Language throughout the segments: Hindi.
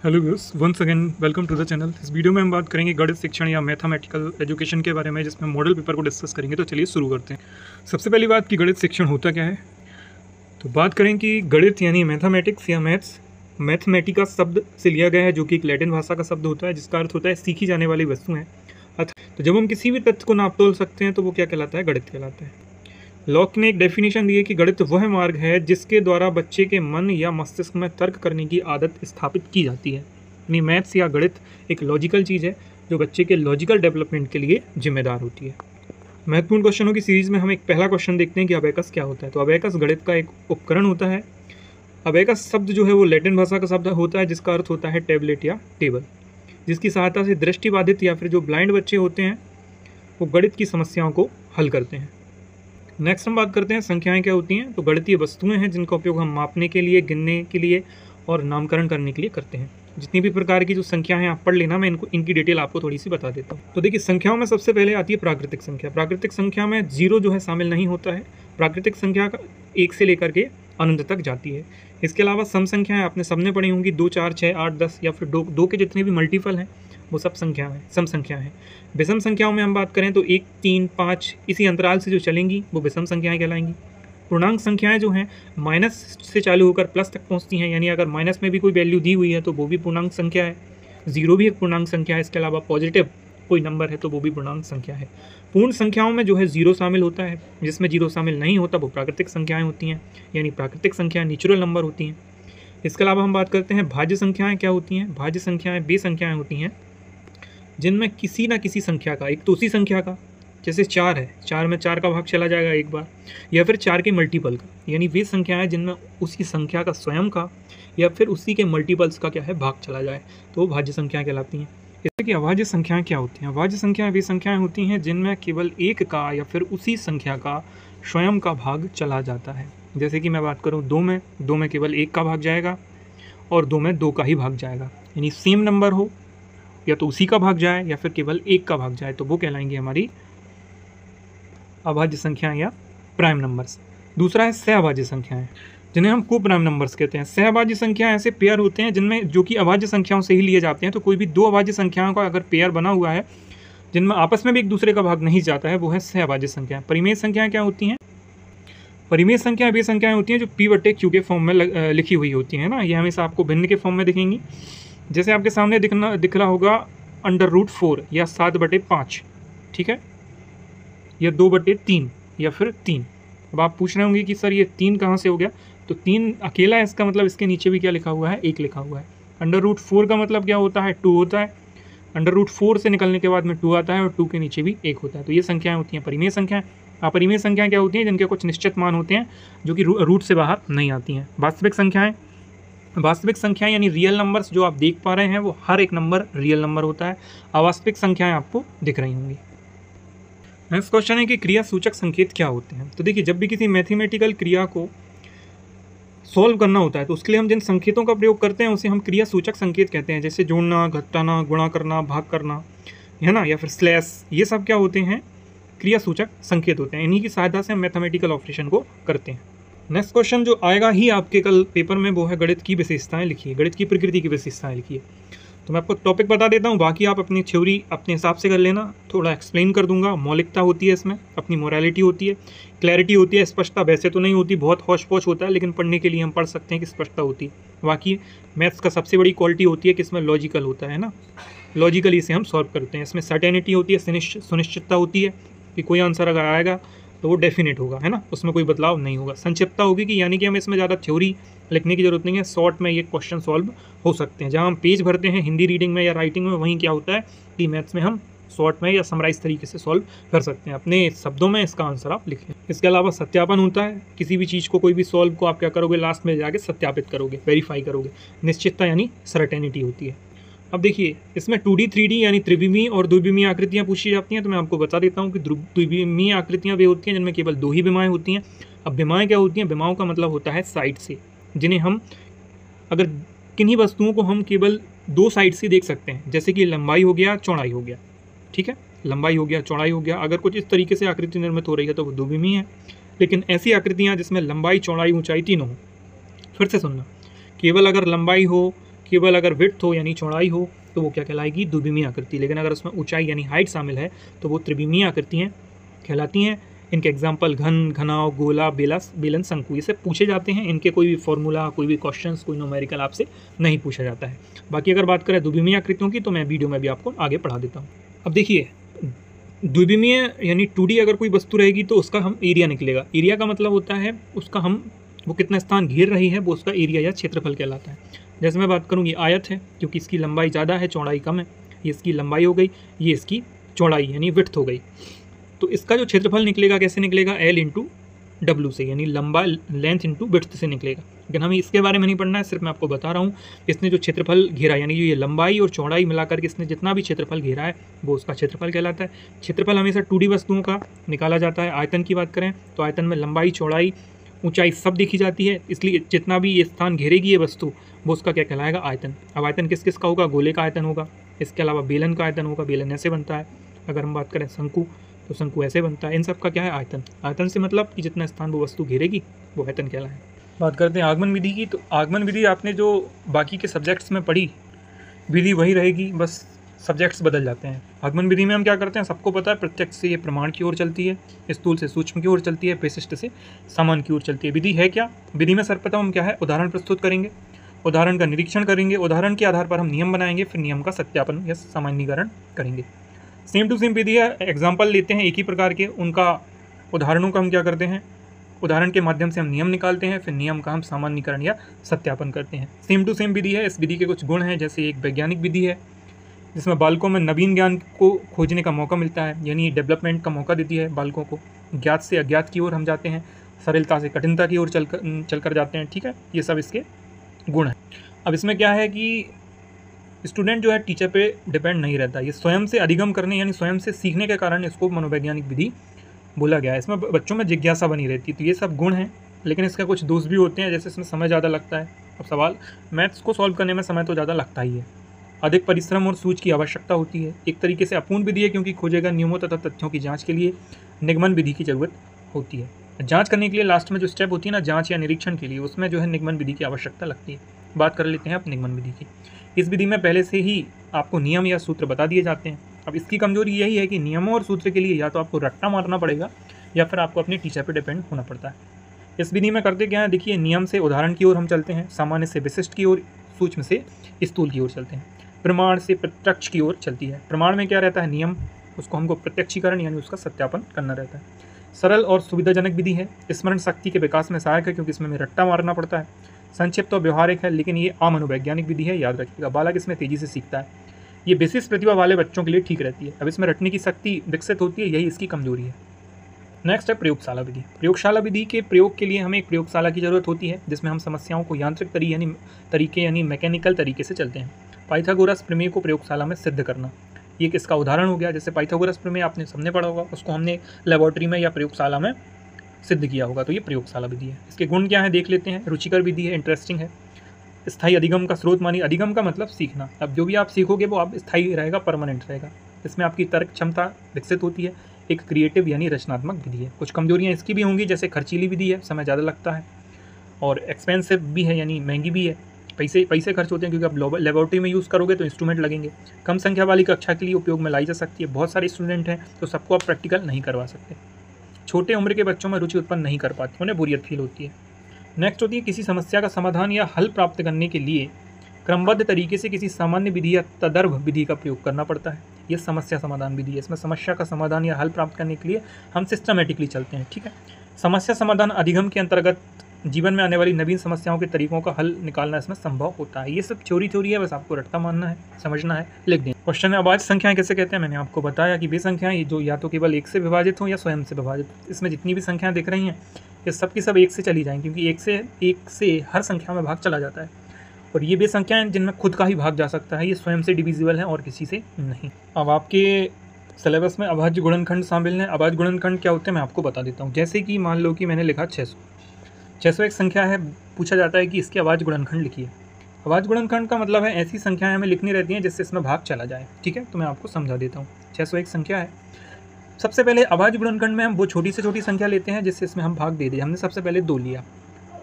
Hello viewers, once again welcome to the channel. इस वीडियो में हम बात करेंगे गणित शिक्षण या मैथमेटिकल एजुकेशन के बारे में, जिसमें मॉडल पेपर को डिस्कस करेंगे। तो चलिए शुरू करते हैं। सबसे पहली बात कि गणित शिक्षण होता क्या है। तो बात करें कि गणित यानी मैथमेटिक्स या मैथमेटिका शब्द से लिया गया है, जो कि एक लैटिन भाषा का शब्द होता है, जिसका अर्थ होता है सीखी जाने वाली वस्तुएं। तो जब हम किसी भी तथ्य को नाप तोल सकते हैं तो वो क्या कहलाता है? गणित कहलाता है। लॉक ने एक डेफिनेशन दी है कि गणित वह मार्ग है जिसके द्वारा बच्चे के मन या मस्तिष्क में तर्क करने की आदत स्थापित की जाती है। यानी मैथ्स या गणित एक लॉजिकल चीज़ है जो बच्चे के लॉजिकल डेवलपमेंट के लिए जिम्मेदार होती है। महत्वपूर्ण क्वेश्चनों की सीरीज में हम एक पहला क्वेश्चन देखते हैं कि अबेकस क्या होता है। तो अबेकस गणित का एक उपकरण होता है। अबेकस शब्द जो है वो लैटिन भाषा का शब्द होता है, जिसका अर्थ होता है टैबलेट या टेबल, जिसकी सहायता से दृष्टिबाधित या फिर जो ब्लाइंड बच्चे होते हैं वो गणित की समस्याओं को हल करते हैं। नेक्स्ट हम बात करते हैं संख्याएं क्या होती हैं। तो गणितीय वस्तुएं हैं जिनका उपयोग हम मापने के लिए, गिनने के लिए और नामकरण करने के लिए करते हैं। जितनी भी प्रकार की जो संख्या हैं आप पढ़ लेना, मैं इनकी डिटेल आपको थोड़ी सी बता देता हूँ। तो देखिए, संख्याओं में सबसे पहले आती है प्राकृतिक संख्या। प्राकृतिक संख्या में जीरो जो है शामिल नहीं होता है। प्राकृतिक संख्या का 1 से लेकर के अनंत तक जाती है। इसके अलावा सम संख्याएं आपने सबने पढ़ी होंगी, 2, 4, 6, 8, 10 या फिर दो के जितने भी मल्टीपल हैं वो सब संख्या है, सम संख्या है। विषम संख्याओं में हम बात करें तो 1, 3, 5 इसी अंतराल से जो चलेंगी वो विषम संख्याएं कहलाएंगी। पूर्णांक संख्याएं जो हैं माइनस से चालू होकर प्लस तक पहुंचती हैं, यानी अगर माइनस में भी कोई वैल्यू दी हुई है तो वो भी पूर्णांक संख्या है। जीरो भी एक पूर्णांक संख्या है। इसके अलावा पॉजिटिव कोई नंबर है तो वो भी पूर्णांक संख्या है। पूर्ण संख्याओं में जो है जीरो शामिल होता है, जिसमें जीरो शामिल नहीं होता वो प्राकृतिक संख्याएं होती हैं, यानी प्राकृतिक संख्याएं नेचुरल नंबर होती हैं। इसके अलावा हम बात करते हैं भाज्य संख्याएं क्या होती हैं। भाज्य संख्याएं वे संख्याएं होती हैं जिनमें किसी ना किसी संख्या का, एक तो उसी संख्या का, जैसे 4 है, 4 में 4 का भाग चला जाएगा एक बार, या फिर 4 के मल्टीपल का, यानी वे संख्याएं जिनमें उसी संख्या का स्वयं का या फिर उसी के मल्टीपल्स का क्या है, भाग चला जाए, तो वो भाज्य संख्याएं कहलाती हैं। जैसे कि अभाज्य संख्याएं क्या होती हैं। अभाज्य संख्याएं वे संख्याएं होती हैं जिनमें केवल एक का या फिर उसी संख्या का स्वयं का भाग चला जाता है। जैसे कि मैं बात करूँ 2 में केवल 1 का भाग जाएगा और 2 में 2 का ही भाग जाएगा, यानी सेम नंबर हो या तो उसी का भाग जाए या फिर केवल 1 का भाग जाए, तो वो कहलाएंगे हमारी अभाज्य संख्याएं या प्राइम नंबर्स। दूसरा है सहअभाज्य संख्याएं, जिन्हें हम को प्राइम नंबर्स कहते हैं। सहअभाज्य संख्याएं ऐसे पेयर होते हैं जिनमें जो कि अभाज्य संख्याओं से ही लिए जाते हैं। तो कोई भी दो अभाज्य संख्याओं का अगर पेयर बना हुआ है जिनमें आपस में भी एक दूसरे का भाग नहीं जाता है, वो है सहअभाज्य संख्याएं। परिमेय संख्याएं क्या होती हैं। परिमेय संख्याएं वे संख्याएं होती हैं जो P/Q के फॉर्म में लिखी हुई होती हैं ना। ये हमेशा आपको भिन्न के फॉर्म में दिखेंगी। जैसे आपके सामने दिख रहा होगा √4 या 7/5, ठीक है, या 2/3 या फिर 3। अब आप पूछ रहे होंगे कि सर ये 3 कहाँ से हो गया। तो 3 अकेला है, इसका मतलब इसके नीचे भी क्या लिखा हुआ है, 1 लिखा हुआ है। √4 का मतलब क्या होता है, 2 होता है। √4 से निकलने के बाद में 2 आता है और 2 के नीचे भी 1 होता है। तो ये संख्याएं होती हैं परिमेय संख्याएं। अपरिमेय संख्याएं क्या होती हैं, जिनके कुछ निश्चित मान होते हैं जो कि रूट से बाहर नहीं आती हैं। वास्तविक संख्याएं, वास्तविक संख्याएं यानी रियल नंबर्स जो आप देख पा रहे हैं वो हर एक नंबर रियल नंबर होता है। अवास्तविक संख्याएं आपको दिख रही होंगी। नेक्स्ट क्वेश्चन है कि क्रिया सूचक संकेत क्या होते हैं। तो देखिए, जब भी किसी मैथमेटिकल क्रिया को सॉल्व करना होता है तो उसके लिए हम जिन संकेतों का प्रयोग करते हैं उसे हम क्रिया सूचक संकेत कहते हैं। जैसे जोड़ना, घटाना, गुणा करना, भाग करना, है ना, या फिर स्लैश, ये सब क्या होते हैं, क्रिया सूचक संकेत होते हैं। इन्हीं की सहायता से हम मैथमेटिकल ऑपरेशन को करते हैं। नेक्स्ट क्वेश्चन जो आएगा ही आपके कल पेपर में वो है गणित की विशेषताएं लिखिए, गणित की प्रकृति की विशेषताएं लिखिए। तो मैं आपको टॉपिक बता देता हूँ, बाकी आप अपनी थ्योरी अपने हिसाब से कर लेना। थोड़ा एक्सप्लेन कर दूंगा। मौलिकता होती है इसमें, अपनी मोरालिटी होती है, क्लैरिटी होती है, स्पष्टता वैसे तो नहीं होती, बहुत हौश पौश होता है, लेकिन पढ़ने के लिए हम पढ़ सकते हैं कि स्पष्टता होती है। बाकी मैथ्स का सबसे बड़ी क्वालिटी होती है कि इसमें लॉजिकल होता है ना, लॉजिकली इसे हम सॉल्व करते हैं। इसमें सर्टेनिटी होती है, सुनिश्चितता होती है कि कोई आंसर अगर आएगा तो वो डेफिनेट होगा, है ना, उसमें कोई बदलाव नहीं होगा। संक्षिप्तता होगी कि यानी कि हमें इसमें ज़्यादा थ्योरी लिखने की जरूरत नहीं है, शॉर्ट में ये क्वेश्चन सॉल्व हो सकते हैं। जहाँ हम पेज भरते हैं हिंदी रीडिंग में या राइटिंग में, वहीं क्या होता है कि मैथ्स में हम शॉर्ट में या समराइज तरीके से सॉल्व कर सकते हैं। अपने शब्दों में इसका आंसर आप लिखें। इसके अलावा सत्यापन होता है, किसी भी चीज़ को, कोई भी सॉल्व को आप क्या करोगे, लास्ट में जाके सत्यापित करोगे, वेरीफाई करोगे। निश्चितता यानी सर्टेनिटी होती है। अब देखिए, इसमें 2D 3D यानी त्रिविमीय और द्विविमीय आकृतियाँ पूछी जाती हैं। तो मैं आपको बता देता हूँ कि द्विविमीय आकृतियाँ वे होती हैं जिनमें केवल 2 ही विमाएँ होती हैं। अब विमाएँ क्या होती हैं, विमाओं का मतलब होता है साइड से, जिन्हें हम अगर किन्हीं वस्तुओं को हम केवल 2 साइड से देख सकते हैं, जैसे कि लंबाई हो गया, चौड़ाई हो गया, ठीक है, लंबाई हो गया, चौड़ाई हो गया। अगर कुछ इस तरीके से आकृति निर्मित हो रही है तो वो द्विविमीय है। लेकिन ऐसी आकृतियाँ जिसमें लंबाई, चौड़ाई, ऊंचाई तीनों हो, फिर से सुनना, केवल अगर लंबाई हो, केवल अगर विड्थ हो यानी चौड़ाई हो तो वो क्या कहलाएगी, द्विविमीय आकृति। लेकिन अगर उसमें ऊंचाई यानी हाइट शामिल है तो वो त्रिविमीय आकृतियाँ कहलाती हैं। इनके एग्जाम्पल घन, घनाव, गोला, बेलन, शंकु, ये सब पूछे जाते हैं। इनके कोई भी फॉर्मूला, कोई भी क्वेश्चंस, कोई न्यूमेरिकल आपसे नहीं पूछा जाता है। बाकी अगर बात करें द्विविमीय आकृतियों की तो मैं वीडियो में भी आपको आगे पढ़ा देता हूँ। अब देखिए, द्विविमीय यानी 2D अगर कोई वस्तु रहेगी तो उसका हम एरिया निकलेगा। एरिया का मतलब होता है उसका वो कितना स्थान घेर रही है वो उसका एरिया या क्षेत्रफल कहलाता है। जैसे मैं बात करूँ, ये आयत है क्योंकि इसकी लंबाई ज़्यादा है, चौड़ाई कम है। ये इसकी लंबाई हो गई, ये इसकी चौड़ाई यानी विड्थ हो गई। तो इसका जो क्षेत्रफल निकलेगा कैसे निकलेगा, L इंटू W से, यानी लंबा लेंथ इंटू विड्थ से निकलेगा। लेकिन हमें इसके बारे में नहीं पढ़ना है, सिर्फ मैं आपको बता रहा हूँ इसने जो क्षेत्रफल घेरा यानी जो ये लंबाई और चौड़ाई मिलाकर के इसने जितना भी क्षेत्रफल घेरा है वो उसका क्षेत्रफल कहलाता है। क्षेत्रफल हमेशा 2D वस्तुओं का निकाला जाता है। आयतन की बात करें तो आयतन में लंबाई, चौड़ाई, ऊंचाई सब देखी जाती है, इसलिए जितना भी ये स्थान घेरेगी ये वस्तु वो उसका क्या कहलाएगा, आयतन। अब आयतन किस किस का होगा, गोले का आयतन होगा, इसके अलावा बेलन का आयतन होगा, बेलन ऐसे बनता है। अगर हम बात करें शंकु तो शंकु ऐसे बनता है। इन सब का क्या है, आयतन। आयतन से मतलब कि जितना स्थान वो वस्तु घेरेगी वो आयतन कहलाए। बात करते हैं आगमन विधि की, तो आगमन विधि आपने जो बाकी के सब्जेक्ट्स में पढ़ी विधि वही रहेगी, बस सब्जेक्ट्स बदल जाते हैं। आगमन विधि में हम क्या करते हैं, सबको पता है, प्रत्यक्ष से ये प्रमाण की ओर चलती है, स्थूल से सूक्ष्म की ओर चलती है, विशिष्ट से सामान्य की ओर चलती है। विधि है क्या, विधि में सर्वप्रथम हम क्या है, उदाहरण प्रस्तुत करेंगे, उदाहरण का निरीक्षण करेंगे, उदाहरण के आधार पर हम नियम बनाएंगे, फिर नियम का सत्यापन या सामान्यीकरण करेंगे। सेम टू सेम विधि है, एग्जाम्पल लेते हैं एक ही प्रकार के, उनका उदाहरणों का हम क्या करते हैं, उदाहरण के माध्यम से हम नियम निकालते हैं, फिर नियम का हम सामान्यीकरण या सत्यापन करते हैं। सेम टू सेम विधि है। इस विधि के कुछ गुण हैं, जैसे एक वैज्ञानिक विधि है जिसमें बालकों में नवीन ज्ञान को खोजने का मौका मिलता है, यानी डेवलपमेंट का मौका देती है बालकों को। ज्ञात से अज्ञात की ओर हम जाते हैं, सरलता से कठिनता की ओर चलकर जाते हैं। ठीक है, ये सब इसके गुण हैं। अब इसमें क्या है कि स्टूडेंट जो है टीचर पे डिपेंड नहीं रहता, ये स्वयं से अधिगम करने यानी स्वयं से सीखने के कारण इसको मनोवैज्ञानिक विधि बोला गया है। इसमें बच्चों में जिज्ञासा बनी रहती है। तो ये सब गुण हैं, लेकिन इसका कुछ दोष भी होते हैं, जैसे इसमें समय ज़्यादा लगता है। अब सवाल मैथ्स को सॉल्व करने में समय तो ज़्यादा लगता ही है, अधिक परिश्रम और सूझ की आवश्यकता होती है। एक तरीके से अपूर्ण विधि है क्योंकि खोजेगा नियमों तथा तथ्यों की जाँच के लिए निगमन विधि की जरूरत होती है। जाँच करने के लिए लास्ट में जो स्टेप होती है ना, जाँच या निरीक्षण के लिए, उसमें जो है निगमन विधि की आवश्यकता लगती है। बात कर लेते हैं अब निगमन विधि की। इस विधि में पहले से ही आपको नियम या सूत्र बता दिए जाते हैं। अब इसकी कमजोरी यही है कि नियमों और सूत्र के लिए या तो आपको रट्टा मारना पड़ेगा या फिर आपको अपने टीचर पर डिपेंड होना पड़ता है। इस विधि में करते क्या है, देखिए, नियम से उदाहरण की ओर हम चलते हैं, सामान्य से विशिष्ट की ओर, सूक्ष्म से स्थूल की ओर चलते हैं, प्रमाण से प्रत्यक्ष की ओर चलती है। प्रमाण में क्या रहता है, नियम, उसको हमको प्रत्यक्षीकरण यानी उसका सत्यापन करना रहता है। सरल और सुविधाजनक विधि है, स्मरण शक्ति के विकास में सहायक है क्योंकि इसमें रट्टा मारना पड़ता है। संक्षिप्त और व्यवहारिक है, लेकिन ये अमनोवैज्ञानिक विधि है, याद रखिएगा। बालक इसमें तेजी से सीखता है, ये विशेष प्रतिभा वाले बच्चों के लिए ठीक रहती है। अब इसमें रटने की शक्ति विकसित होती है, यही इसकी कमजोरी है। नेक्स्ट है प्रयोगशाला विधि। प्रयोगशाला विधि के प्रयोग के लिए हमें एक प्रयोगशाला की जरूरत होती है, जिसमें हम समस्याओं को यांत्रिक तरीके यानी मैकेनिकल तरीके से चलते हैं। पाइथागोरस प्रमेय को प्रयोगशाला में सिद्ध करना, ये किसका उदाहरण हो गया। जैसे पाइथागोरस प्रमेय आपने सबने पढ़ा होगा, उसको हमने लेबोरेटरी में या प्रयोगशाला में सिद्ध किया होगा, तो ये प्रयोगशाला विधि है। इसके गुण क्या है देख लेते हैं। रुचिकर विधि है, इंटरेस्टिंग है। स्थायी अधिगम का स्रोत मानी, अधिगम का मतलब सीखना। अब जो भी आप सीखोगे वो आप स्थायी रहेगा, परमानेंट रहेगा। इसमें आपकी तर्क क्षमता विकसित होती है। एक क्रिएटिव यानी रचनात्मक विधि है। कुछ कमजोरियाँ इसकी भी होंगी, जैसे खर्चीली विधि है, समय ज़्यादा लगता है, और एक्सपेंसिव भी है यानी महंगी भी है, पैसे खर्च होते हैं क्योंकि आप लेबोरेटरी में यूज़ करोगे तो इंस्ट्रूमेंट लगेंगे। कम संख्या वाली कक्षा के लिए उपयोग में लाई जा सकती है। बहुत सारे स्टूडेंट हैं तो सबको आप प्रैक्टिकल नहीं करवा सकते। छोटे उम्र के बच्चों में रुचि उत्पन्न नहीं कर पाती, उन्हें बोरियत फील होती है। नेक्स्ट होती है, किसी समस्या का समाधान या हल प्राप्त करने के लिए क्रमबद्ध तरीके से किसी सामान्य विधि या तदर्भ विधि का प्रयोग करना पड़ता है। ये समस्या समाधान विधि है। इसमें समस्या का समाधान या हल प्राप्त करने के लिए हम सिस्टमेटिकली चलते हैं। ठीक है, समस्या समाधान अधिगम के अंतर्गत जीवन में आने वाली नवीन समस्याओं के तरीकों का हल निकालना इसमें संभव होता है। ये सब थ्योरी है, बस आपको रट्टा मानना है, समझना है, लिख दें। क्वेश्चन है, अभाज्य संख्याएं कैसे कहते हैं। मैंने आपको बताया कि वे संख्याएं जो या तो केवल एक से विभाजित हों या स्वयं से विभाजित। इसमें जितनी भी संख्याएं दिख रही हैं ये सब की सब एक से चली जाएँ, क्योंकि एक से हर संख्या में भाग चला जाता है। और ये वे संख्याएं जिनमें खुद का ही भाग जा सकता है, ये स्वयं से डिविजिबल हैं और किसी से नहीं। अब आपके सिलेबस में अभाज्य गुणनखंड शामिल हैं। अभाज्य गुणनखंड क्या होते हैं मैं आपको बता देता हूँ। जैसे कि मान लो कि मैंने लिखा 600 एक संख्या है, पूछा जाता है कि इसके अभाज्य गुणनखंड लिखिए। अभाज्य गुणनखंड का मतलब है ऐसी संख्याएं हमें लिखनी रहती हैं जिससे इसमें भाग चला जाए। ठीक है, तो मैं आपको समझा देता हूँ। 601 संख्या है। सबसे पहले अभाज्य गुणनखंड में हम वो छोटी से छोटी संख्या लेते हैं जिससे इसमें हम भाग दे दें। हमने सबसे पहले 2 लिया,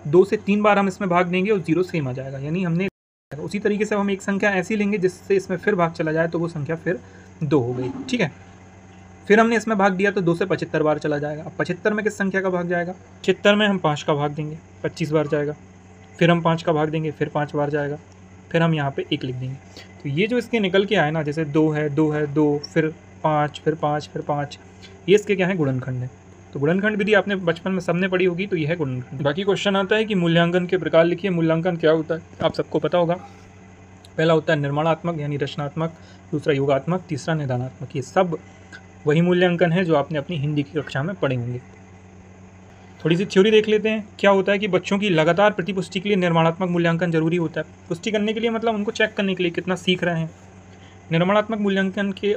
2 से 3 बार हम इसमें भाग देंगे और 0 सेम आ जाएगा, यानी हमने उसी तरीके से हम एक संख्या ऐसी लेंगे जिससे इसमें फिर भाग चला जाए तो वो संख्या फिर 2 हो गई, ठीक है। फिर हमने इसमें भाग दिया तो 2 से 75 बार चला जाएगा। अब 75 में किस संख्या का भाग जाएगा? 76 में हम 5 का भाग देंगे, 25 बार जाएगा। फिर हम 5 का भाग देंगे, फिर 5 बार जाएगा। फिर हम यहाँ पे 1 लिख देंगे। तो ये जो इसके निकल के आए ना, जैसे 2 है 2 है 2, फिर 5 फिर 5 फिर 5, ये इसके क्या है? गुणनखंड है। तो गुणनखंड विधि आपने बचपन में सबने पढ़ी होगी, तो यह है गुणनखंड। बाकी क्वेश्चन आता है कि मूल्यांकन के प्रकार लिखिए। मूल्यांकन क्या होता है आप सबको पता होगा। पहला होता है निर्माणात्मक यानी रचनात्मक, दूसरा योगात्मक, तीसरा निदानात्मक। ये सब वही मूल्यांकन है जो आपने अपनी हिंदी की कक्षा में पढ़े होंगे। थोड़ी सी थ्योरी देख लेते हैं। क्या होता है कि बच्चों की लगातार प्रतिपुष्टि के लिए निर्माणात्मक मूल्यांकन जरूरी होता है। पुष्टि करने के लिए मतलब उनको चेक करने के लिए कितना सीख रहे हैं। निर्माणात्मक मूल्यांकन के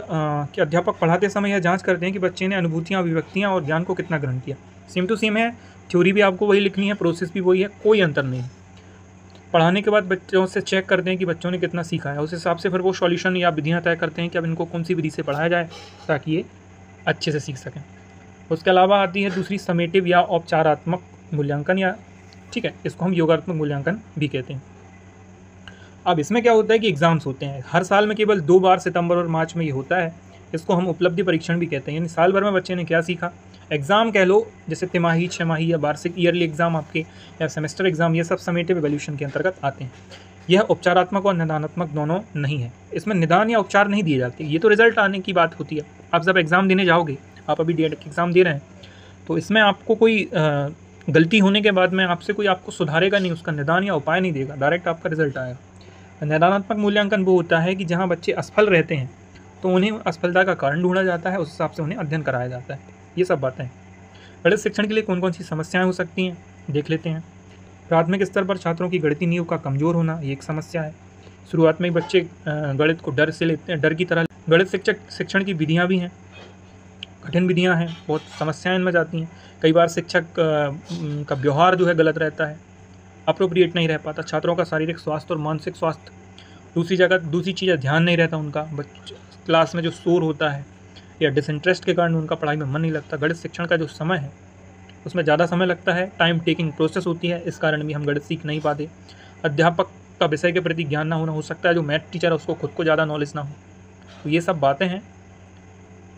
अध्यापक पढ़ाते समय यह जांच करते हैं कि बच्चे ने अनुभूतियाँ, अभिव्यक्तियाँ और ज्ञान को कितना ग्रहण किया। सेम टू सेम है, थ्योरी भी आपको वही लिखनी है, प्रोसेस भी वही है, कोई अंतर नहीं। पढ़ाने के बाद बच्चों से चेक करते हैं कि बच्चों ने कितना सीखा है। उस हिसाब से फिर वो सॉल्यूशन या विधियाँ तय करते हैं कि अब इनको कौन सी विधि से पढ़ाया जाए ताकि ये अच्छे से सीख सकें। उसके अलावा आती है दूसरी समेटिव या औपचारात्मक मूल्यांकन, या ठीक है, इसको हम योगात्मक मूल्यांकन भी कहते हैं। अब इसमें क्या होता है कि एग्ज़ाम्स होते हैं हर साल में, केवल 2 बार सितंबर और मार्च में ये होता है। इसको हम उपलब्धि परीक्षण भी कहते हैं, यानी साल भर में बच्चे ने क्या सीखा। एग्ज़ाम कह लो, जैसे तिमाही, छमाही या वार्षिक ईयरली एग्ज़ाम आपके, या सेमेस्टर एग्ज़ाम, ये सब समेटिव इवैल्यूएशन के अंतर्गत आते हैं। यह उपचारात्मक और निदानात्मक दोनों नहीं है। इसमें निदान या उपचार नहीं दिए जाते, ये तो रिजल्ट आने की बात होती है। आप जब एग्ज़ाम देने जाओगे, आप अभी DED की एग्ज़ाम दे रहे हैं, तो इसमें आपको कोई गलती होने के बाद में आपसे कोई आपको सुधारेगा नहीं, उसका निदान या उपाय नहीं देगा, डायरेक्ट आपका रिजल्ट आएगा। निदानात्मक मूल्यांकन वो होता है कि जहाँ बच्चे असफल रहते हैं तो उन्हें असफलता का कारण ढूंढा जाता है, उस हिसाब से उन्हें अध्ययन कराया जाता है। ये सब बातें हैं। गणित शिक्षण के लिए कौन कौन सी समस्याएं हो सकती हैं देख लेते हैं। प्राथमिक स्तर पर छात्रों की गणितीय नींव का कमज़ोर होना, ये एक समस्या है। शुरुआत में बच्चे गणित को डर से लेते हैं, डर की तरह। गणित शिक्षण की विधियाँ भी हैं, कठिन विधियाँ हैं, बहुत समस्याएं इनमें जाती हैं। कई बार शिक्षक का व्यवहार जो है गलत रहता है, अप्रोप्रिएट नहीं रह पाता। छात्रों का शारीरिक स्वास्थ्य और मानसिक स्वास्थ्य, दूसरी चीज़ें ध्यान नहीं रहता उनका। क्लास में जो शोर होता है या डिसइंटरेस्ट के कारण उनका पढ़ाई में मन नहीं लगता। गणित शिक्षण का जो समय है उसमें ज़्यादा समय लगता है, टाइम टेकिंग प्रोसेस होती है, इस कारण भी हम गणित सीख नहीं पाते। अध्यापक का विषय के प्रति ज्ञान ना होना, हो सकता है जो मैथ टीचर है उसको खुद को ज़्यादा नॉलेज ना हो। तो ये सब बातें हैं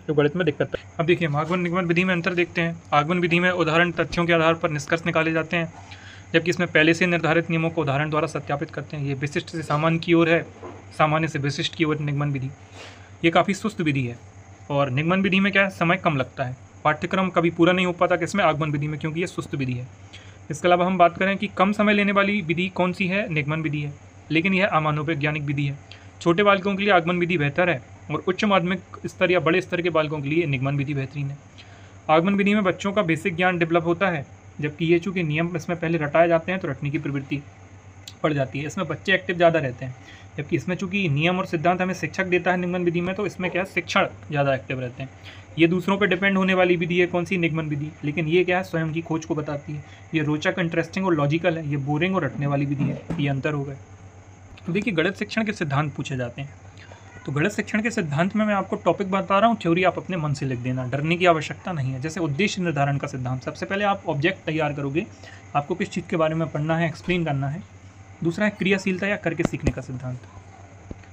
जो गणित में दिक्कत है। अब देखिए, आगमन निगमन विधि में अंतर देखते हैं। आगमन विधि में उदाहरण तथ्यों के आधार पर निष्कर्ष निकाले जाते हैं, जबकि इसमें पहले से निर्धारित नियमों को उदाहरण द्वारा सत्यापित करते हैं। ये विशिष्ट से सामान्य की ओर है, सामान्य से विशिष्ट की ओर निगमन विधि। ये काफ़ी सुस्त विधि है। और निगमन विधि में क्या है, समय कम लगता है, पाठ्यक्रम कभी पूरा नहीं हो पाता किसमें, आगमन विधि में, क्योंकि ये सुस्त विधि है। इसके अलावा हम बात करें कि कम समय लेने वाली विधि कौन सी है, निगमन विधि है, लेकिन यह अमानवैज्ञानिक विधि है। छोटे बालकों के लिए आगमन विधि बेहतर है और उच्च माध्यमिक स्तर या बड़े स्तर के बालकों के लिए निगमन विधि बेहतरीन है। आगमन विधि में बच्चों का बेसिक ज्ञान डेवलप होता है, जबकि ये चूँकि नियम इसमें पहले रटाए जाते हैं तो रटने की प्रवृत्ति पड़ जाती है। इसमें बच्चे एक्टिव ज़्यादा रहते हैं, जबकि इसमें चूँकि नियम और सिद्धांत हमें शिक्षक देता है निगमन विधि में, तो इसमें क्या है, शिक्षण ज़्यादा एक्टिव रहते हैं। ये दूसरों पर डिपेंड होने वाली विधि है, कौन सी, निगमन विधि, लेकिन ये क्या है, स्वयं की खोज को बताती है। ये रोचक, इंटरेस्टिंग और लॉजिकल है, ये बोरिंग और रटने वाली विधि है। ये अंतर हो गए। देखिए, गणित शिक्षण के सिद्धांत पूछे जाते हैं, तो गणित शिक्षण के सिद्धांत में मैं आपको टॉपिक बता रहा हूँ, थ्योरी आप अपने मन से लिख देना, डरने की आवश्यकता नहीं है। जैसे उद्देश्य निर्धारण का सिद्धांत, सबसे पहले आप ऑब्जेक्ट तैयार करोगे, आपको किस चीज़ के बारे में पढ़ना है, एक्सप्लेन करना है। दूसरा है क्रियाशीलता या करके सीखने का सिद्धांत।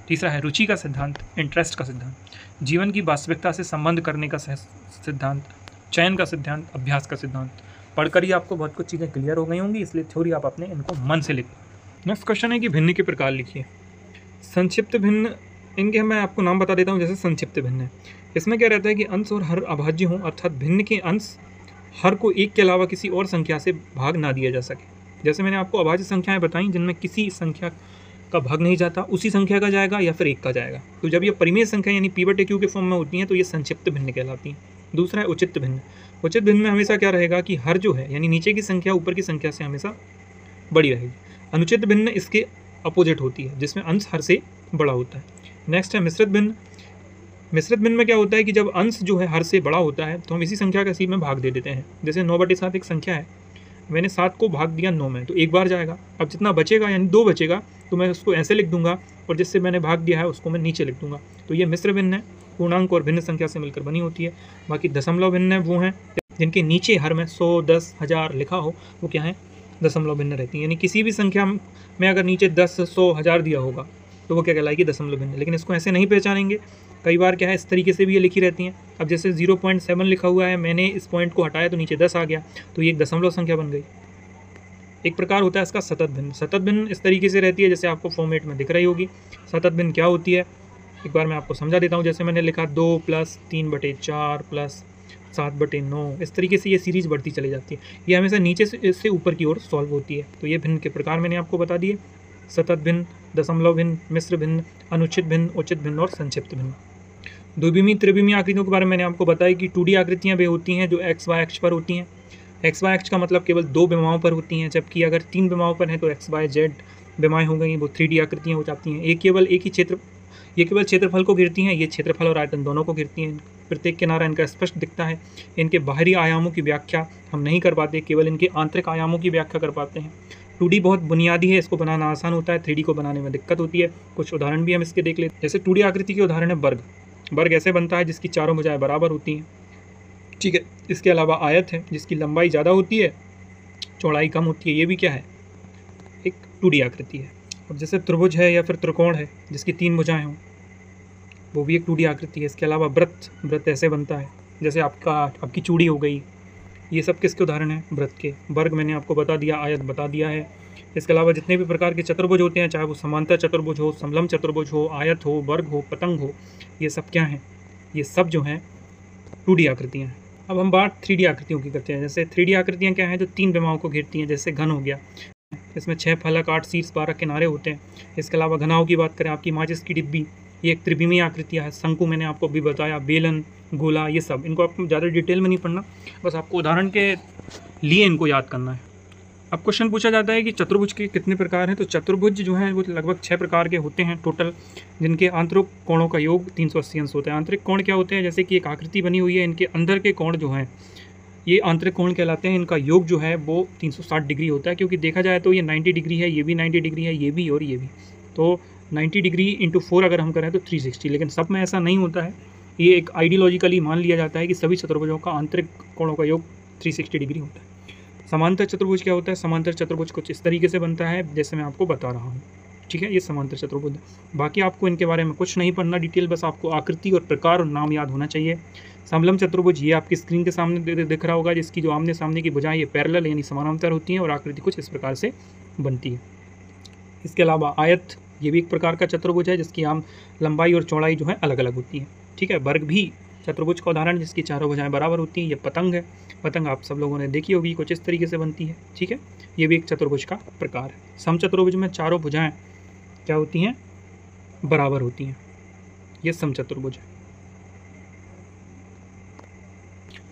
तीसरा है रुचि का सिद्धांत, इंटरेस्ट का सिद्धांत। जीवन की वास्तविकता से संबंध करने का सिद्धांत। चयन का सिद्धांत, अभ्यास का सिद्धांत। पढ़कर ही आपको बहुत कुछ चीज़ें क्लियर हो गई होंगी, इसलिए थ्योरी आप अपने इनको मन से लिखिए। नेक्स्ट क्वेश्चन है कि भिन्न के प्रकार लिखिए। संक्षिप्त भिन्न, इनके मैं आपको नाम बता देता हूँ। जैसे संक्षिप्त भिन्न है, इसमें क्या रहता है कि अंश और हर अभाज्य हों, अर्थात भिन्न के अंश हर को एक के अलावा किसी और संख्या से भाग ना दिया जा सके। जैसे मैंने आपको अभाज्य संख्याएं बताई जिनमें किसी संख्या का भाग नहीं जाता, उसी संख्या का जाएगा या फिर एक का जाएगा। तो जब ये परिमेय संख्या यानी P/Q के फॉर्म में होती हैं तो ये संक्षिप्त भिन्न कहलाती हैं। दूसरा है उचित भिन्न। उचित भिन्न में हमेशा क्या रहेगा कि हर जो है यानी नीचे की संख्या ऊपर की संख्या से हमेशा बड़ी रहेगी। अनुचित भिन्न इसके अपोजिट होती है, जिसमें अंश हर से बड़ा होता है। नेक्स्ट है मिश्रित भिन्न। मिश्रित भिन्न में क्या होता है कि जब अंश जो है हर से बड़ा होता है तो हम इसी संख्या का इसी में भाग दे देते हैं। जैसे 9/7 एक संख्या है, मैंने 7 को भाग दिया 9 में, तो एक बार जाएगा। अब जितना बचेगा यानी 2 बचेगा तो मैं उसको ऐसे लिख दूंगा, और जिससे मैंने भाग दिया है उसको मैं नीचे लिख दूंगा। तो ये मिश्र भिन्न है, पूर्णांक और भिन्न संख्या से मिलकर बनी होती है। बाकी दशमलव भिन्न है, वो हैं जिनके नीचे हर में 100, 10, 1000 लिखा हो, वो क्या है, दशमलव भिन्न रहती हैं। यानी किसी भी संख्या में अगर नीचे 10, 100, 1000 दिया होगा तो वो क्या कहलाएगी, दशमलव भिन्न। लेकिन इसको ऐसे नहीं पहचानेंगे, कई बार क्या है इस तरीके से भी ये लिखी रहती हैं। अब जैसे 0.7 लिखा हुआ है, मैंने इस पॉइंट को हटाया तो नीचे 10 आ गया, तो ये एक दशमलव संख्या बन गई। एक प्रकार होता है इसका सतत भिन्न। सतत भिन्न इस तरीके से रहती है जैसे आपको फॉर्मेट में दिख रही होगी। सतत भिन्न क्या होती है, एक बार मैं आपको समझा देता हूँ। जैसे मैंने लिखा 2 + 3/4 + 7/9, इस तरीके से ये सीरीज़ बढ़ती चली जाती है। ये हमेशा नीचे से ऊपर की ओर सॉल्व होती है। तो ये भिन्न के प्रकार मैंने आपको बता दिए, सतत भिन्न, दशमलव भिन्न, मिश्र भिन्न, अनुचित भिन्न, उचित भिन्न और संक्षिप्त भिन्न। द्विविमीय त्रिविमीय आकृतियों के बारे में मैंने आपको बताया कि 2D आकृतियाँ वे होती हैं जो XY अक्ष पर होती हैं। XY अक्ष का मतलब केवल 2 विमाओं पर होती हैं, जबकि अगर 3 विमाओं पर हैं तो XYZ विमाएँ हो गई, वो 3D आकृतियाँ हो जाती हैं। ये केवल क्षेत्रफल को घेरती हैं, ये क्षेत्रफल और आयतन दोनों को घेरती हैं। प्रत्येक किनारा इनका स्पष्ट दिखता है। इनके बाहरी आयामों की व्याख्या हम नहीं कर पाते, केवल इनके आंतरिक आयामों की व्याख्या कर पाते हैं। 2D बहुत बुनियादी है, इसको बनाना आसान होता है, 3D को बनाने में दिक्कत होती है। कुछ उदाहरण भी हम इसके देख लेते हैं। जैसे 2D आकृति के उदाहरण है वर्ग। वर्ग ऐसे बनता है जिसकी चारों भुजाएं बराबर होती हैं, ठीक है। इसके अलावा आयत है जिसकी लंबाई ज़्यादा होती है, चौड़ाई कम होती है, ये भी क्या है, एक 2D आकृति है। अब जैसे त्रिभुज है या फिर त्रिकोण है जिसकी 3 भुजाएं हों, वो भी एक 2D आकृति है। इसके अलावा वृत्त ऐसे बनता है जैसे आपकी चूड़ी हो गई। ये सब किसके उदाहरण हैं, वृत्त के। वर्ग मैंने आपको बता दिया, आयत बता दिया है। इसके अलावा जितने भी प्रकार के चतुर्भुज होते हैं, चाहे वो समांतर चतुर्भुज हो, समलंब चतुर्भुज हो, आयत हो, वर्ग हो, पतंग हो, ये सब क्या हैं, ये सब जो हैं 2D आकृतियाँ हैं। अब हम बात 3D आकृतियों की करते हैं। जैसे 3D आकृतियाँ क्या हैं, जो 3 विमाओं को घेरती हैं। जैसे घन हो गया, इसमें 6 फलक, 8 शीर्ष, 12 किनारे होते हैं। इसके अलावा घनाओं की बात करें, आपकी माचिस की डिब्बी, ये एक त्रिविमीय आकृतियाँ है। शंकु मैंने आपको भी बताया, बेलन, गोला, ये सब, इनको आपको ज़्यादा डिटेल में नहीं पढ़ना, बस आपको उदाहरण के लिए इनको याद करना है। अब क्वेश्चन पूछा जाता है कि चतुर्भुज के कितने प्रकार हैं। तो चतुर्भुज जो हैं वो लगभग 6 प्रकार के होते हैं टोटल, जिनके आंतरिक कोणों का योग 380 अंश होता है। आंतरिक कोण क्या होते हैं, जैसे कि एक आकृति बनी हुई है, इनके अंदर के कोण जो हैं ये आंतरिक कोण कहलाते हैं। इनका योग जो है वो 360 डिग्री होता है, क्योंकि देखा जाए तो ये 90 डिग्री है, ये भी 90 डिग्री है, ये भी और ये भी। तो 90 डिग्री × 4 अगर हम करें तो 360, लेकिन सब में ऐसा नहीं होता है। ये एक आइडियोलॉजिकली मान लिया जाता है कि सभी चतुर्भुजों का आंतरिक कोणों का योग 360 डिग्री होता है। समांतर चतुर्भुज क्या होता है, समांतर चतुर्भुज कुछ इस तरीके से बनता है जैसे मैं आपको बता रहा हूँ, ठीक है। ये समांतर चतुर्भुज है। बाकी आपको इनके बारे में कुछ नहीं पढ़ना डिटेल, बस आपको आकृति और प्रकार और नाम याद होना चाहिए। समलंब चतुर्भुज ये आपकी स्क्रीन के सामने दिख रहा होगा, जिसकी जो आमने सामने की भुजाएं ये पैरेलल यानी समानांतर होती हैं और आकृति कुछ इस प्रकार से बनती है। इसके अलावा आयत, ये भी एक प्रकार का चतुर्भुज है जिसकी आम लंबाई और चौड़ाई जो है अलग अलग होती है, ठीक है। वर्ग भी चतुर्भुज का उदाहरण जिसकी चारों भुजाएं बराबर होती हैं। ये पतंग है, पतंग आप सब लोगों ने देखी होगी, कुछ इस तरीके से बनती है, ठीक है। ये भी एक चतुर्भुज का प्रकार है। समचतुर्भुज में चारों भुजाएं क्या होती हैं, बराबर होती हैं, ये समचतुर्भुज है।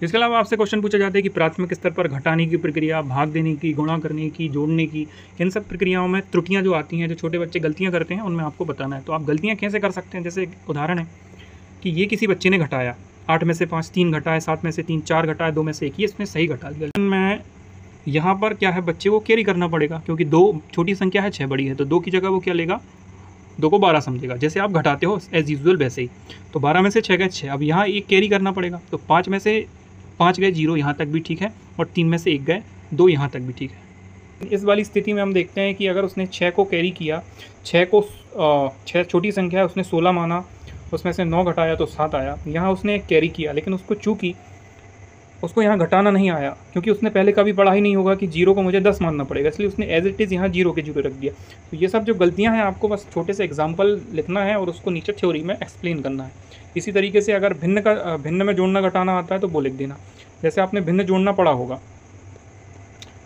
इसके अलावा आपसे क्वेश्चन पूछा जाता है कि प्राथमिक स्तर पर घटाने की प्रक्रिया, भाग देने की, गुणा करने की, जोड़ने की, इन सब प्रक्रियाओं में त्रुटियां जो आती हैं, जो छोटे बच्चे गलतियां करते हैं, उनमें आपको बताना है। तो आप गलतियां कैसे कर सकते हैं, जैसे एक उदाहरण है कि ये किसी बच्चे ने घटाया, 8 में से 5 3 घटाए, 7 में से 3 4 घटाए, 2 में से 1, ये इसने सही घटा लिया। मैं यहाँ पर क्या है, बच्चे को कैरी करना पड़ेगा, क्योंकि 2 छोटी संख्या है, 6 बड़ी है, तो 2 की जगह वो क्या लेगा, 2 को 12 समझेगा। जैसे आप घटाते हो एज यूजुअल वैसे ही। तो 12 में से 6 गए 6, अब यहाँ एक कैरी करना पड़ेगा, तो 5 में से 5 गए 0, यहाँ तक भी ठीक है, और 3 में से 1 गए 2, यहाँ तक भी ठीक है। इस वाली स्थिति में हम देखते हैं कि अगर उसने 6 को कैरी किया, 6 छोटी संख्या है, उसने 16 माना, उसमें से 9 घटाया तो 7 आया। यहाँ उसने एक कैरी किया, लेकिन उसको चूँकि उसको यहाँ घटाना नहीं आया, क्योंकि उसने पहले कभी पढ़ा ही नहीं होगा कि 0 को मुझे 10 मानना पड़ेगा, इसलिए उसने एज इट इज़ यहाँ 0 के 0 रख दिया। तो ये सब जो गलतियाँ हैं, आपको बस छोटे से एग्जाम्पल लिखना है और उसको नीचे थ्योरी में एक्सप्लेन करना है। इसी तरीके से अगर भिन्न में जोड़ना घटाना आता है तो वो लिख देना। जैसे आपने भिन्न जोड़ना पढ़ा होगा,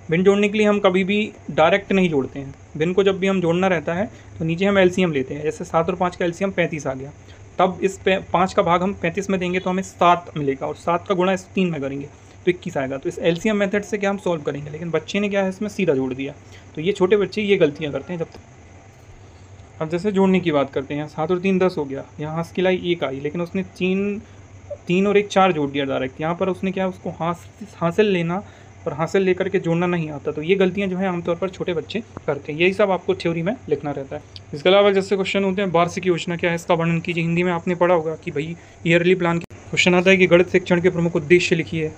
भिन्न जोड़ने के लिए हम कभी भी डायरेक्ट नहीं जोड़ते हैं। भिन्न को जब भी हम जोड़ना रहता है तो नीचे हम एलसीएम लेते हैं। जैसे 7 और 5 का एलसीएम 35 आ गया, तब इस 5 का भाग हम 35 में देंगे तो हमें 7 मिलेगा, और 7 का गुणा इस 3 में करेंगे तो 21 आएगा। तो इस एलसीएम मेथड से क्या हम सॉल्व करेंगे, लेकिन बच्चे ने क्या है, इसमें सीधा जोड़ दिया। तो ये छोटे बच्चे ये गलतियाँ करते हैं जब तक। अब जैसे जोड़ने की बात करते हैं, 7 और 3 10 हो गया, यहाँ हाथ की लाई 1 आई, लेकिन उसने 3 और 1 4 जोड़ दिया डायरेक्ट। यहाँ पर उसने क्या, उसको हासिल लेना और हासिल लेकर के जोड़ना नहीं आता। तो ये गलतियाँ जो है आमतौर पर छोटे बच्चे करते हैं। यही सब आपको थ्योरी में लिखना रहता है। इसके अलावा जैसे क्वेश्चन होते हैं, वार्षिक योजना क्या है, इसका वर्णन कीजिए। हिंदी में आपने पढ़ा होगा कि भाई ईयरली प्लान। क्वेश्चन आता है कि गणित शिक्षण के प्रमुख उद्देश्य लिखिए।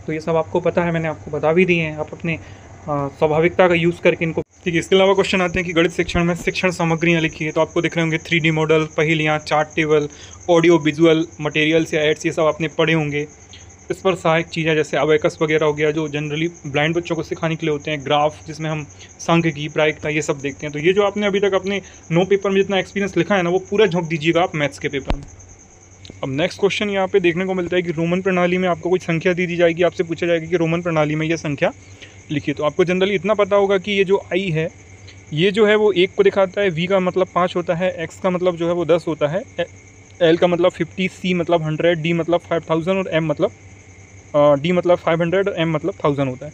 तो ये सब आपको पता है, मैंने आपको बता भी दिए हैं। आप अपने स्वाभाविकता का यूज़ करके इनको। ठीक है, इसके अलावा क्वेश्चन आते हैं कि गणित शिक्षण में शिक्षण सामग्रियाँ लिखी है, तो आपको दिख रहे होंगे 3D मॉडल, पहेलियाँ, chart table, audio visual materials या एड्स, ये सब आपने पढ़े होंगे। इस पर सहायक चीज़ें जैसे अबेकस वगैरह हो गया, जो जनरली ब्लाइंड बच्चों को सिखाने के लिए होते हैं, ग्राफ जिसमें हम सांख्यिकी, प्रायिकता, ये सब देखते हैं। तो ये जो आपने अभी तक अपने 9 पेपर में जितना एक्सपीरियंस लिखा है ना, वो पूरा झोंक दीजिएगा आप मैथ्स के पेपर में। अब नेक्स्ट क्वेश्चन यहाँ पे देखने को मिलता है कि रोमन प्रणाली में आपको कोई संख्या दी जाएगी, आपसे पूछा जाएगा कि रोमन प्रणाली में यह संख्या लिखिए। तो आपको जनरली इतना पता होगा कि ये जो आई है, ये जो है वो 1 को दिखाता है, वी का मतलब 5 होता है, एक्स का मतलब जो है वो 10 होता है, एल का मतलब 50, सी मतलब 100, डी मतलब 5000 और एम मतलब डी मतलब 500 और एम मतलब 1000 होता है।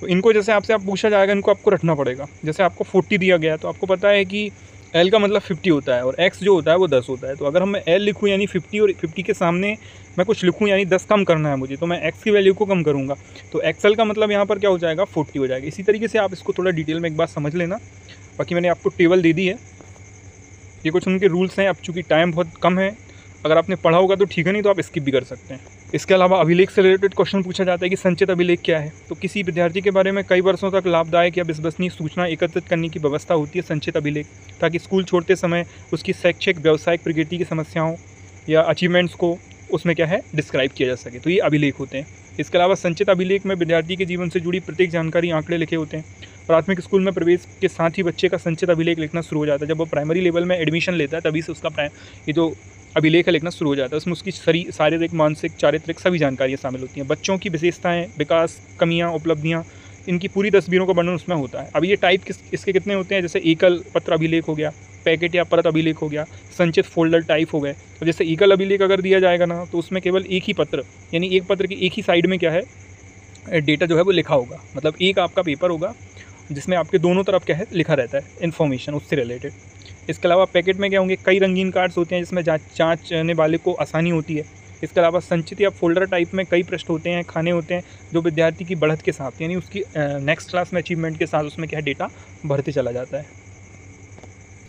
तो इनको जैसे आपसे पूछा जाएगा, इनको आपको रखना पड़ेगा। जैसे आपको 40 दिया गया है तो आपको पता है कि एल का मतलब 50 होता है और एक्स जो होता है वो 10 होता है। तो अगर मैं एल लिखूँ यानी 50 और 50 के सामने मैं कुछ लिखूँ यानी 10 कम करना है मुझे, तो मैं एक्स की वैल्यू को कम करूँगा, तो एक्सएल का मतलब यहाँ पर क्या हो जाएगा, 40 हो जाएगा। इसी तरीके से आप इसको थोड़ा डिटेल में एक बार समझ लेना। बाकी मैंने आपको टेबल दे दी है, ये कुछ उनके रूल्स हैं। अब चूँकि टाइम बहुत कम है, अगर आपने पढ़ा होगा तो ठीक है, नहीं तो आप स्किप भी कर सकते हैं। इसके अलावा अभिलेख से रिलेटेड क्वेश्चन पूछा जाता है कि संचित अभिलेख क्या है। तो किसी विद्यार्थी के बारे में कई वर्षों तक लाभदायक या विश्वसनीय सूचना एकत्रित करने की व्यवस्था होती है संचित अभिलेख, ताकि स्कूल छोड़ते समय उसकी शैक्षिक व्यावसायिक प्रगति की समस्याओं या अचीवमेंट्स को उसमें क्या है डिस्क्राइब किया जा सके। तो ये अभिलेख होते हैं। इसके अलावा संचित अभिलेख में विद्यार्थी के जीवन से जुड़ी प्रत्येक जानकारी आंकड़े लिखे होते हैं। प्राथमिक स्कूल में प्रवेश के साथ ही बच्चे का संचित अभिलेख लिखना शुरू हो जाता है। जब वो प्राइमरी लेवल में एडमिशन लेता है तभी से उसका ये जो अभिलेख लिखना शुरू हो जाता है। उसमें उसकी शारीरिक, मानसिक, चारित्रिक सभी जानकारियाँ शामिल होती हैं। बच्चों की विशेषताएं, विकास, कमियां, उपलब्धियां, इनकी पूरी तस्वीरों का वर्णन उसमें होता है। अब ये टाइप इसके कितने होते हैं, जैसे एकल पत्र अभिलेख हो गया, पैकेट या परत अभिलेख हो गया, संचित फोल्डर टाइप हो गए। तो जैसे एकल अभिलेख अगर दिया जाएगा ना, तो उसमें केवल एक ही पत्र यानी एक पत्र की एक ही साइड में क्या है डेटा जो है वो लिखा होगा। मतलब एक आपका पेपर होगा जिसमें आपके दोनों तरफ क्या है लिखा रहता है इन्फॉर्मेशन उससे रिलेटेड। इसके अलावा पैकेट में क्या होंगे, कई रंगीन कार्ड्स होते हैं जिसमें जांचने वाले को आसानी होती है। इसके अलावा संचित या फोल्डर टाइप में कई पृष्ठ होते हैं, खाने होते हैं, जो विद्यार्थी की बढ़त के साथ यानी उसकी नेक्स्ट क्लास में अचीवमेंट के साथ उसमें क्या है डेटा बढ़ते चला जाता है।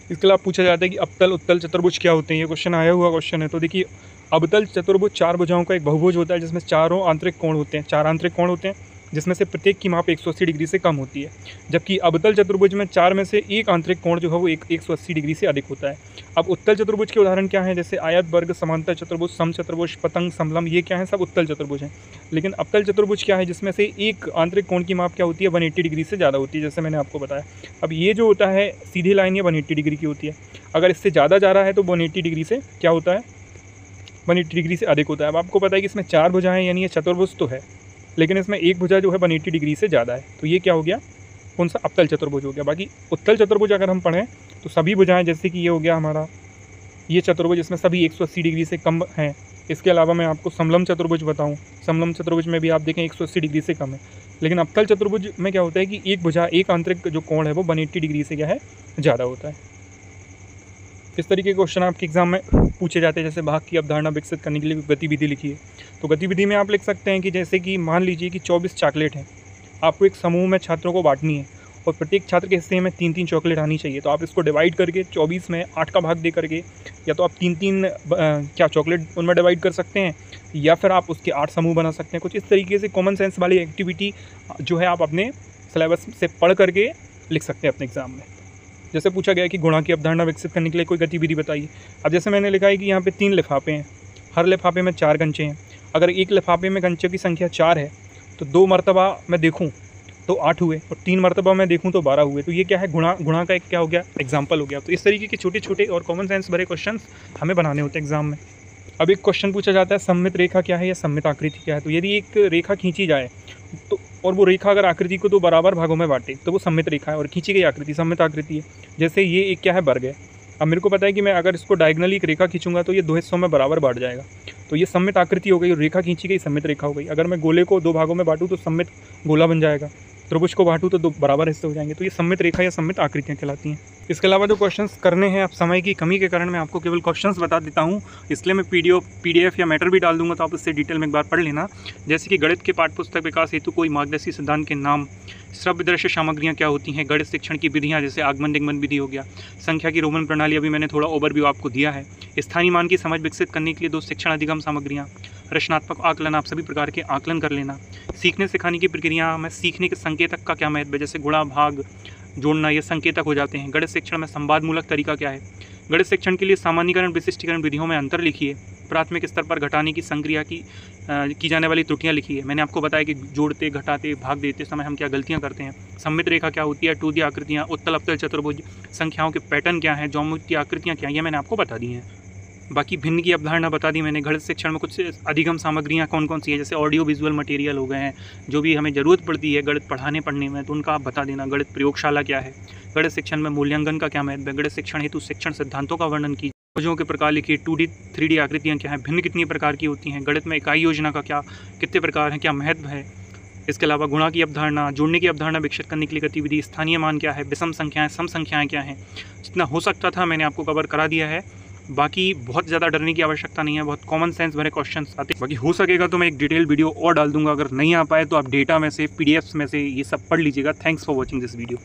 इसके अलावा पूछा जाता है कि अवतल, उत्तल, चतुर्भुज क्या होते हैं। ये क्वेश्चन आया हुआ क्वेश्चन है। तो देखिए, अवतल चतुर्भुज 4 भुजाओं का एक बहुभुज होता है जिसमें चारों आंतरिक कोण होते हैं, 4 आंतरिक कोण होते हैं जिसमें से प्रत्येक की माप 180 डिग्री से कम होती है। जबकि अवतल चतुर्भुज में 4 में से एक आंतरिक कोण जो है वो 180 डिग्री से अधिक होता है। अब उत्तल चतुर्भुज के उदाहरण क्या हैं, जैसे आयत, वर्ग, समांतर चतुर्भुज, समचतुर्भुज, पतंग, समलंब, ये क्या है, सब उत्तल चतुर्भुज हैं। लेकिन अवतल चतुर्भुज क्या है, जिसमें से एक आंतरिक कोण की माप क्या होती है, 180 डिग्री से ज़्यादा होती है, जैसे मैंने आपको बताया। अब ये जो होता है सीधी लाइन ये 180 डिग्री की होती है। अगर इससे ज़्यादा जा रहा है तो 180 डिग्री से क्या होता है, 180 डिग्री से अधिक होता है। अब आपको पता है कि इसमें 4 भुजाएं यानी ये चतुर्भुज तो है, लेकिन इसमें एक भुजा जो है 180 डिग्री से ज़्यादा है। तो ये क्या हो गया, कौन सा, अवतल चतुर्भुज हो गया। बाकी उत्तल चतुर्भुज अगर हम पढ़ें तो सभी भुजाएं, जैसे कि ये हो गया हमारा ये चतुर्भुज, इसमें सभी 180 डिग्री से कम हैं। इसके अलावा मैं आपको समलंब चतुर्भुज बताऊं, समलंब चतुर्भुज में भी आप देखें 180 डिग्री से कम है। लेकिन अवतल चतुर्भुज में क्या होता है कि एक भुजा, एक आंतरिक जो कोण है वो 180 डिग्री से क्या है ज़्यादा होता है। इस तरीके के क्वेश्चन आपके एग्जाम में पूछे जाते हैं। जैसे भाग की अवधारणा विकसित करने के लिए गतिविधि लिखिए। तो गतिविधि में आप लिख सकते हैं कि जैसे कि मान लीजिए कि 24 चॉकलेट हैं, आपको एक समूह में छात्रों को बांटनी है और प्रत्येक छात्र के हिस्से में 3-3 चॉकलेट आनी चाहिए। तो आप इसको डिवाइड करके 24 में 8 का भाग दे करके, या तो आप 3-3 क्या चॉकलेट उनमें डिवाइड कर सकते हैं, या फिर आप उसके 8 समूह बना सकते हैं। कुछ इस तरीके से कॉमन सेंस वाली एक्टिविटी जो है आप अपने सिलेबस से पढ़ करके लिख सकते हैं अपने एग्जाम में। जैसे पूछा गया कि गुणा की अवधारणा विकसित करने के लिए कोई गतिविधि बताइए। अब जैसे मैंने लिखा है कि यहाँ पे 3 लिफाफे हैं, हर लिफाफे में 4 कंचे हैं। अगर एक लिफाफे में कंचों की संख्या 4 है तो 2 मरतबा मैं देखूँ तो 8 हुए और 3 मरतबा मैं देखूँ तो 12 हुए। तो ये क्या है, गुणा का एक क्या हो गया, एग्जाम्पल हो गया। तो इस तरीके के छोटे छोटे और कॉमन सेंस भरे क्वेश्चन हमें बनाने होते हैं एग्जाम में। अब एक क्वेश्चन पूछा जाता है सममित रेखा क्या है या सममित आकृति क्या है। तो यदि एक रेखा खींची जाए तो और वो रेखा अगर आकृति को 2 बराबर भागों में बांटे तो वो सममित रेखा है, और खींची गई आकृति सममित आकृति है। जैसे ये एक क्या है, वर्ग है। अब मेरे को पता है कि मैं अगर इसको डायगनली एक रेखा खींचूंगा तो ये 2 हिस्सों में बराबर बांट जाएगा। तो ये सममित आकृति हो गई और रेखा खींची गई सममित रेखा हो गई। अगर मैं गोले को 2 भागों में बांटूँ तो सममित गोला बन जाएगा, त्रिभुज को बांटूँ तो 2 बराबर हिस्से हो जाएंगे। तो ये सममित रेखा या सममित आकृतियाँ कहलाती हैं। इसके अलावा जो क्वेश्चंस करने हैं, अब समय की कमी के कारण मैं आपको केवल क्वेश्चंस बता देता हूँ, इसलिए मैं PDF या मैटर भी डाल दूंगा, तो आप उससे डिटेल में एक बार पढ़ लेना। जैसे कि गणित के पाठ्यपुस्तक विकास हेतु कोई मार्गदर्शी सिद्धांत के नाम, श्रव्य दृश्य सामग्रियाँ क्या होती हैं, गणित शिक्षण की विधियाँ जैसे आगमन निगमन विधि हो गया, संख्या की रोमन प्रणाली, अभी मैंने थोड़ा ओवरव्यू आपको दिया है, स्थानीय मान की समझ विकसित करने के लिए 2 शिक्षण अधिगम सामग्रियाँ, रचनात्मक आकलन, आप सभी प्रकार के आकलन कर लेना, सीखने सिखाने की प्रक्रिया में सीखने के संकेतक का क्या महत्व है, जैसे गुणा भाग जोड़ना, ये संकेतक हो जाते हैं। गणित शिक्षण में संवादमूलक तरीका क्या है। गणित शिक्षण के लिए सामान्यीकरण विशिष्टीकरण विधियों में अंतर लिखिए। प्राथमिक स्तर पर घटाने की संक्रिया की जाने वाली त्रुटियां लिखिए। मैंने आपको बताया कि जोड़ते, घटाते, भाग देते समय हम क्या गलतियां करते हैं। सममित रेखा क्या होती है, 2D आकृतियाँ, उत्तल अवतल चतुर्भुज, संख्याओं के पैटर्न क्या हैं, ज्योमेट्री आकृतियाँ क्या हैं, ये मैंने आपको बता दी हैं। बाकी भिन्न की अवधारणा बता दी मैंने। गणित शिक्षण में कुछ अधिगम सामग्रियाँ कौन कौन सी है, जैसे ऑडियो विजुअल मटेरियल हो गए हैं, जो भी हमें ज़रूरत पड़ती है गणित पढ़ने में, तो उनका आप बता देना। गणित प्रयोगशाला क्या है, गणित शिक्षण में मूल्यांकन का क्या महत्व है, गणित शिक्षण हेतु शिक्षण सिद्धांतों का वर्णन कीजिए, भुजों के प्रकार लिखिए, 2D 3D आकृतियाँ क्या हैं, भिन्न कितनी प्रकार की होती हैं, गणित में इकाई योजना का कितने प्रकार हैं, क्या महत्व है। इसके अलावा गुणा की अवधारणा, जोड़ने की अवधारणा विकसित करने के लिए गतिविधि, स्थानीय मान क्या है, विषम संख्याएं, सम संख्याएं क्या हैं। जितना हो सकता था मैंने आपको कवर करा दिया है। बाकी बहुत ज़्यादा डरने की आवश्यकता नहीं है, बहुत कॉमन सेंस भरे क्वेश्चन आते हैं। बाकी हो सकेगा तो मैं एक डिटेल वीडियो और डाल दूंगा, अगर नहीं आ पाए तो आप डेटा में से, PDFs में से ये सब पढ़ लीजिएगा। Thanks for watching this video.